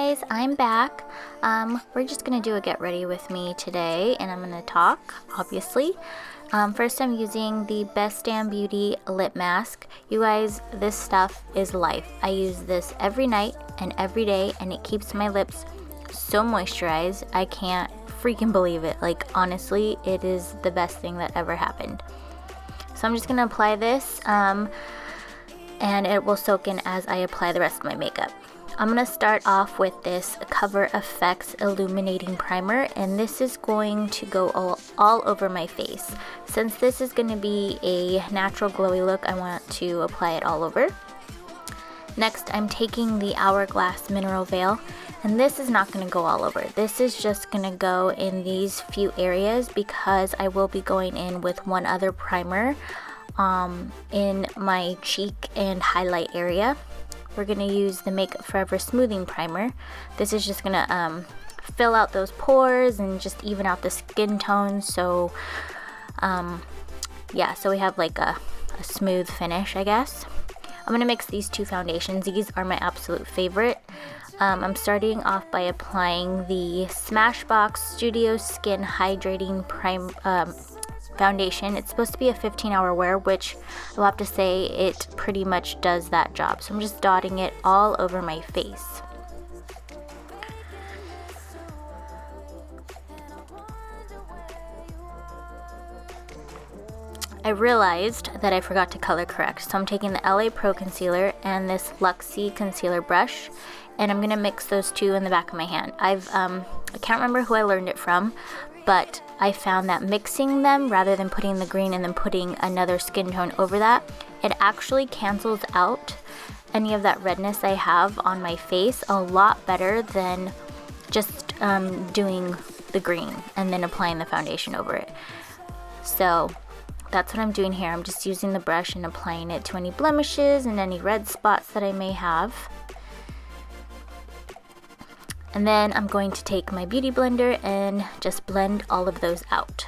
guys, I'm back. We're just gonna do a get ready with me today, and I'm gonna talk, obviously. First, I'm using the Best Damn Beauty lip mask. You guys, this stuff is life. I use this every night and every day, and it keeps my lips so moisturized. I can't freaking believe it. Like, honestly, it is the best thing that ever happened. So I'm just gonna apply this, and it will soak in as I apply the rest of my makeup. I'm going to start off with this Cover FX Illuminating Primer, and this is going to go all over my face. Since this is going to be a natural glowy look, I want to apply it all over. Next, I'm taking the Hourglass Mineral Veil, and this is not going to go all over. This is just going to go in these few areas because I will be going in with one other primer in my cheek and highlight area. We're going to use the Makeup Forever Smoothing Primer. This is just going to fill out those pores and just even out the skin tone. So, yeah, so we have like a smooth finish, I guess. I'm going to mix these two foundations. These are my absolute favorite. I'm starting off by applying the Smashbox Studio Skin Hydrating foundation. It's supposed to be a 15-hour wear, which I'll have to say it pretty much does that job. So I'm just dotting it all over my face. I realized that I forgot to color correct, so I'm taking the LA Pro Concealer and this Luxie Concealer brush, and I'm gonna mix those two in the back of my hand. I can't remember who I learned it from, but I found that mixing them rather than putting the green and then putting another skin tone over that, it actually cancels out any of that redness I have on my face a lot better than just doing the green and then applying the foundation over it. So that's what I'm doing here. I'm just using the brush and applying it to any blemishes and any red spots that I may have. And then I'm going to take my beauty blender and just blend all of those out.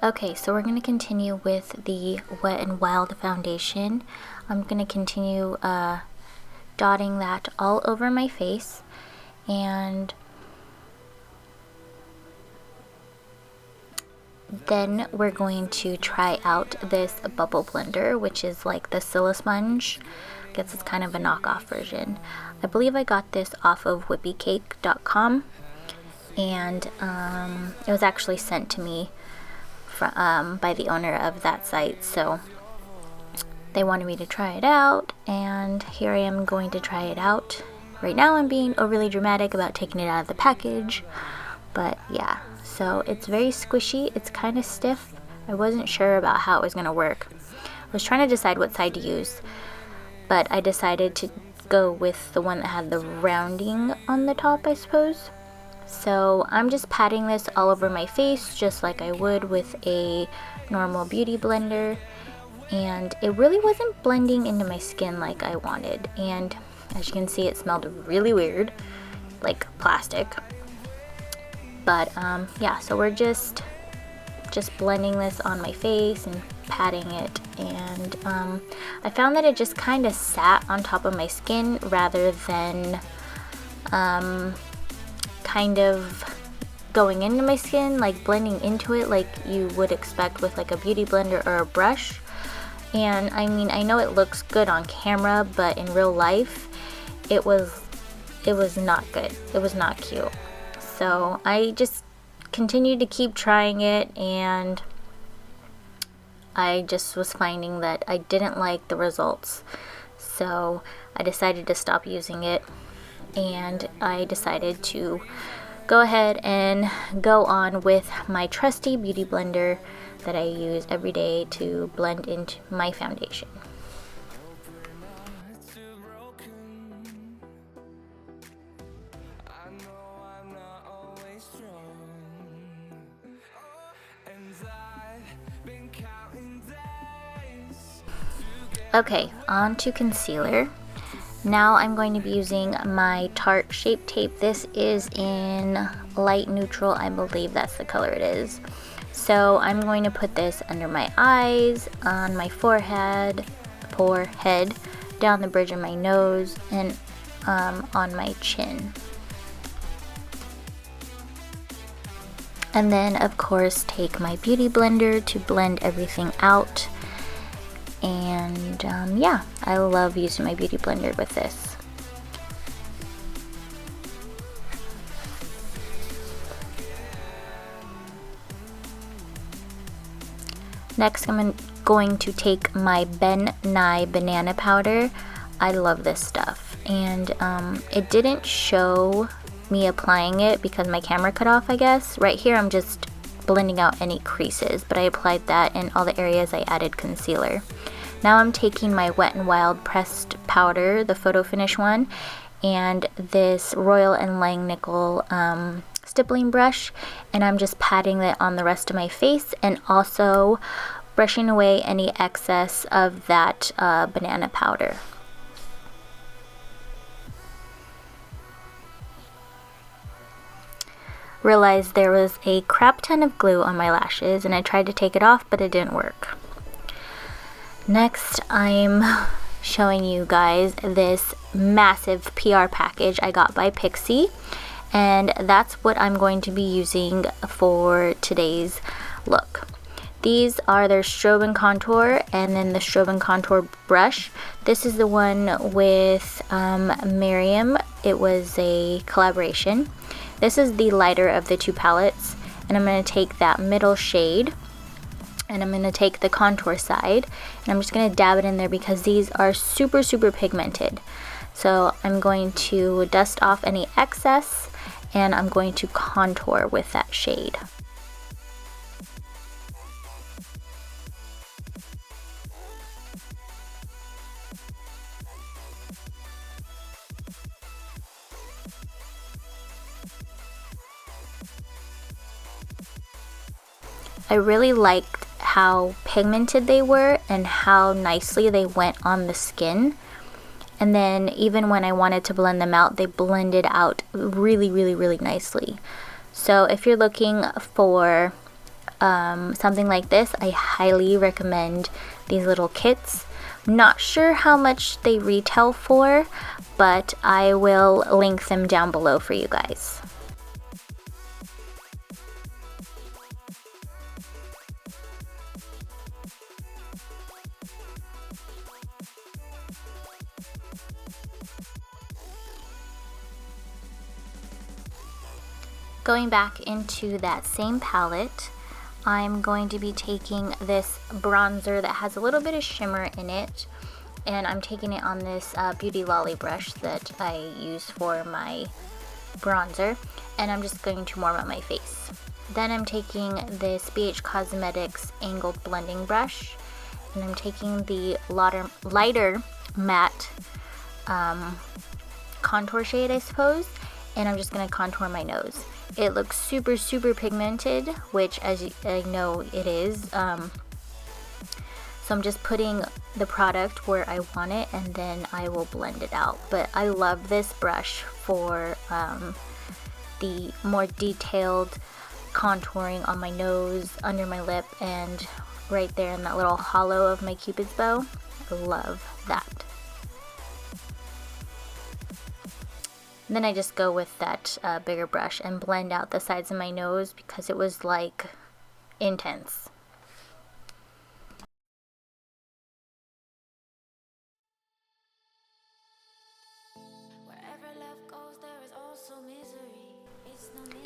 Okay, so we're going to continue with the Wet n Wild foundation. I'm going to continue dotting that all over my face, and then we're going to try out this bubble blender, which is like the Sponge. I guess it's kind of a knockoff version. I believe I got this off of whippycake.com, and it was actually sent to me by the owner of that site, so they wanted me to try it out, and here I am going to try it out. Right now I'm being overly dramatic about taking it out of the package, but yeah, so it's very squishy, it's kind of stiff. I wasn't sure about how it was going to work. I was trying to decide what side to use, but I decided to go with the one that had the rounding on the top, I suppose. So I'm just patting this all over my face just like I would with a normal beauty blender, and it really wasn't blending into my skin like I wanted, and as you can see it smelled really weird, like plastic. But yeah, so we're just blending this on my face and patting it, and I found that it just kind of sat on top of my skin rather than kind of going into my skin, like blending into it like you would expect with like a beauty blender or a brush. And I mean, I know it looks good on camera, but in real life it was not good. It was not cute. So I just continued to keep trying it, and I just was finding that I didn't like the results. so I decided to stop using it, and I decided to go ahead and go on with my trusty beauty blender that I use every day to blend into my foundation. Okay, on to concealer. Now I'm going to be using my Tarte Shape Tape. This is in light neutral, I believe that's the color it is. So I'm going to put this under my eyes, on my forehead, down the bridge of my nose, and on my chin. And then of course take my beauty blender to blend everything out. And yeah, I love using my beauty blender with this. Next, I'm going to take my Ben Nye banana powder. I love this stuff, and it didn't show me applying it because my camera cut off, I guess. Right here I'm just blending out any creases, but I applied that in all the areas I added concealer. Now I'm taking my Wet n Wild pressed powder, the photo finish one, and this Royal & Langnickel stippling brush, and I'm just patting it on the rest of my face and also brushing away any excess of that banana powder. Realized there was a crap ton of glue on my lashes, and I tried to take it off, but it didn't work. Next, I'm showing you guys this massive PR package I got by Pixi, and that's what I'm going to be using for today's look. These are their Strobe and Contour, and then the Strobe and Contour brush. This is the one with Miriam. It was a collaboration. This is the lighter of the two palettes, and I'm going to take that middle shade, and I'm going to take the contour side, and I'm just going to dab it in there because these are super pigmented. So I'm going to dust off any excess, and I'm going to contour with that shade. I really liked how pigmented they were and how nicely they went on the skin. And then even when I wanted to blend them out, they blended out really nicely. So if you're looking for something like this, I highly recommend these little kits. Not sure how much they retail for, but I will link them down below for you guys. Going back into that same palette, I'm going to be taking this bronzer that has a little bit of shimmer in it, and I'm taking it on this Beauty Lolly brush that I use for my bronzer, and I'm just going to warm up my face. Then I'm taking this BH Cosmetics angled blending brush, and I'm taking the lighter matte contour shade, I suppose, and I'm just going to contour my nose. It looks super pigmented, which as I know it is. So I'm just putting the product where I want it, and then I will blend it out. But I love this brush for the more detailed contouring on my nose, under my lip, and right there in that little hollow of my Cupid's bow. I love that. And then I just go with that bigger brush and blend out the sides of my nose because it was like intense.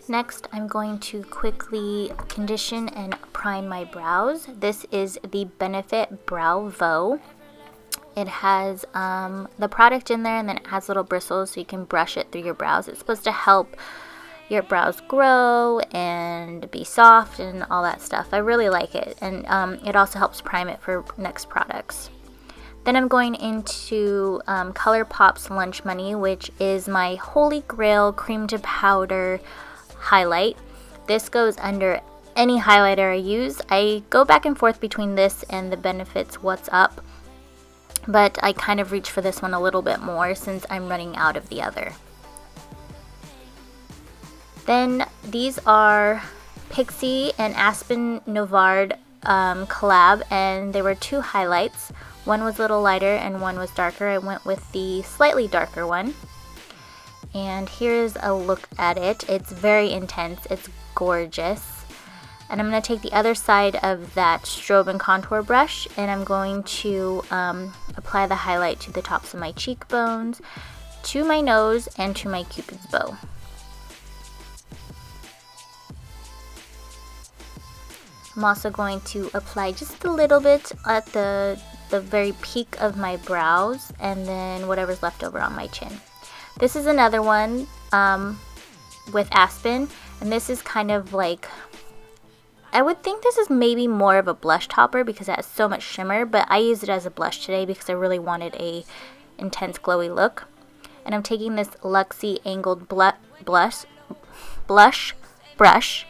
Next, I'm going to quickly condition and prime my brows. This is the Benefit Brow Vo, It has the product in there, and then it has little bristles so you can brush it through your brows. It's supposed to help your brows grow and be soft and all that stuff. I really like it, and it also helps prime it for next products. Then I'm going into ColourPop's Lunch Money, which is my holy grail cream to powder highlight. This goes under any highlighter I use. I go back and forth between this and the Benefits What's Up, but I kind of reach for this one a little bit more since I'm running out of the other. Then these are Pixie and Aspen Novard collab, and there were two highlights. One was a little lighter and one was darker. I went with the slightly darker one. And here's a look at it. It's very intense. It's gorgeous. And I'm going to take the other side of that strobe and contour brush, and I'm going to apply the highlight to the tops of my cheekbones, to my nose, and to my Cupid's bow. I'm also going to apply just a little bit at the very peak of my brows, and then whatever's left over on my chin. This is another one with Aspen, and this is kind of like, I would think this is maybe more of a blush topper because it has so much shimmer, but I used it as a blush today because I really wanted a intense glowy look. And I'm taking this Luxie angled blush brush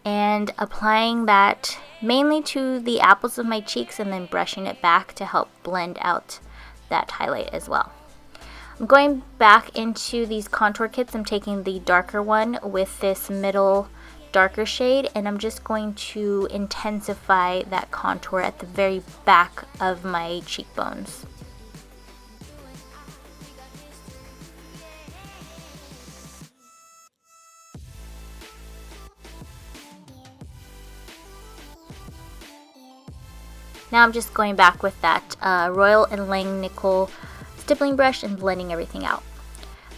and applying that mainly to the apples of my cheeks and then brushing it back to help blend out that highlight as well. I'm going back into these contour kits. I'm taking the darker one with this middle darker shade, and I'm just going to intensify that contour at the very back of my cheekbones. Now I'm just going back with that Royal & Langnickel stippling brush and blending everything out.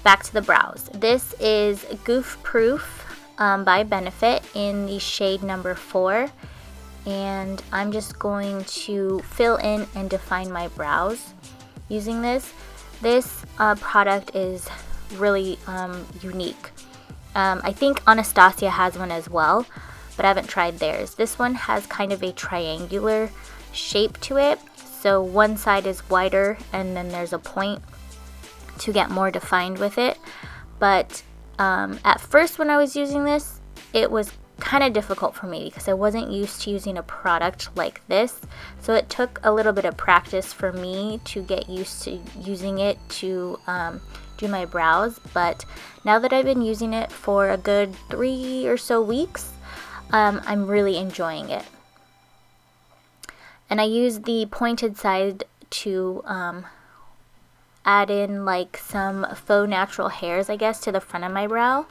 Back to the brows. This is Goof Proof by Benefit in the shade number 4. And I'm just going to fill in and define my brows using this. This product is really unique. I think Anastasia has one as well, but I haven't tried theirs. This one has kind of a triangular shape to it, so one side is wider and then there's a point to get more defined with it. But at first when I was using this, it was kind of difficult for me because I wasn't used to using a product like this, so it took a little bit of practice for me to get used to using it to do my brows. But now that I've been using it for a good 3 or so weeks, I'm really enjoying it. And I use the pointed side to add in like some faux natural hairs, I guess, to the front of my brow.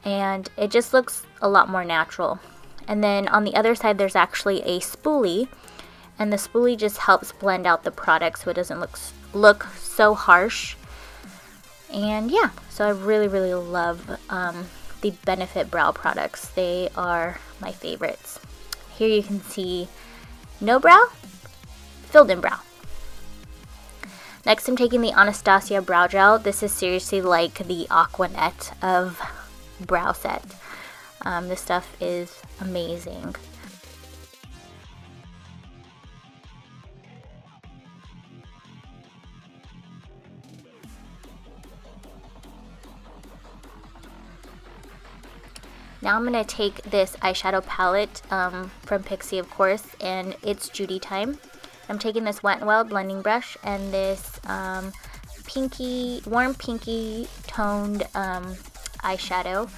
And it just looks a lot more natural. And then on the other side there's actually a spoolie, and the spoolie just helps blend out the product so it doesn't look so harsh. And yeah, so I really love the Benefit brow products. They are my favorites. Here you can see no brow, filled in brow. Next I'm taking the Anastasia brow gel. This is seriously like the Aquanet of brow set. This stuff is amazing. Now I'm going to take this eyeshadow palette from Pixie, of course, and it's Judy time. I'm taking this Wet n Wild blending brush and this warm pinky toned eyeshadow.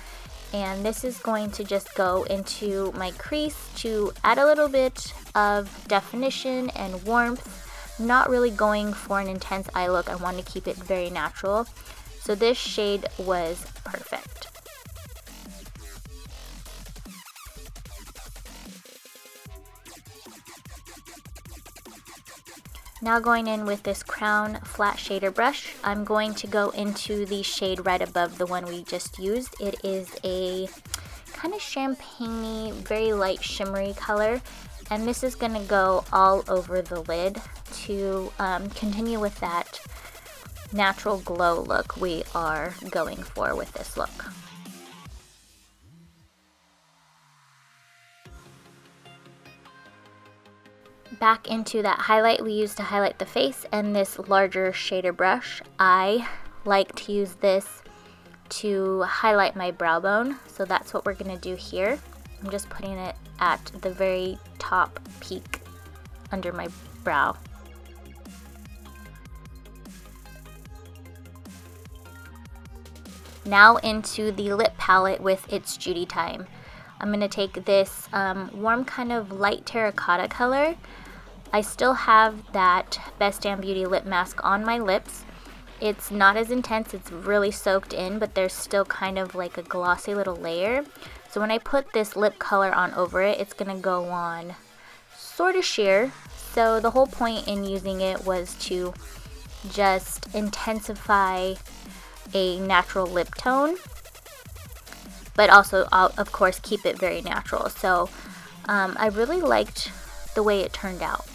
And this is going to just go into my crease to add a little bit of definition and warmth. Not really going for an intense eye look. I want to keep it very natural. So this shade was perfect. Now going in with this Crown flat shader brush, I'm going to go into the shade right above the one we just used. It is a kind of champagne-y, very light shimmery color, and this is going to go all over the lid to continue with that natural glow look we are going for with this look. Back into that highlight we used to highlight the face and this larger shader brush. I like to use this to highlight my brow bone, so that's what we're going to do here. I'm just putting it at the very top peak under my brow. Now into the lip palette with It's Judy Time. I'm going to take this warm kind of light terracotta color. I still have that Best Damn Beauty lip mask on my lips. It's not as intense, it's really soaked in, but there's still kind of like a glossy little layer. So when I put this lip color on over it, it's going to go on sort of sheer. So the whole point in using it was to just intensify a natural lip tone, but also of course keep it very natural. So I really liked the way it turned out.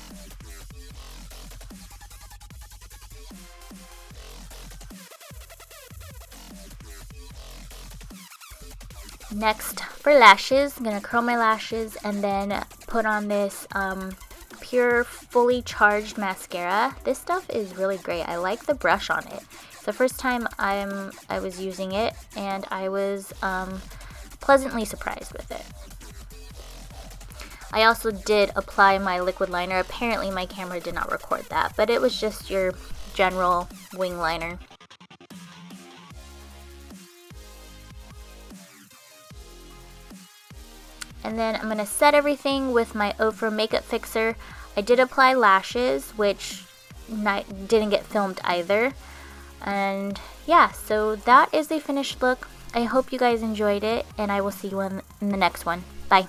Next, for lashes, I'm going to curl my lashes and then put on this pure fully charged mascara. This stuff is really great. I like the brush on it. It's the first time I was using it, and I was pleasantly surprised with it. I also did apply my liquid liner. Apparently my camera did not record that, but it was just your general wing liner. And then I'm going to set everything with my Ofra makeup fixer. I did apply lashes, which didn't get filmed either. And yeah, so that is the finished look. I hope you guys enjoyed it, and I will see you in the next one. Bye.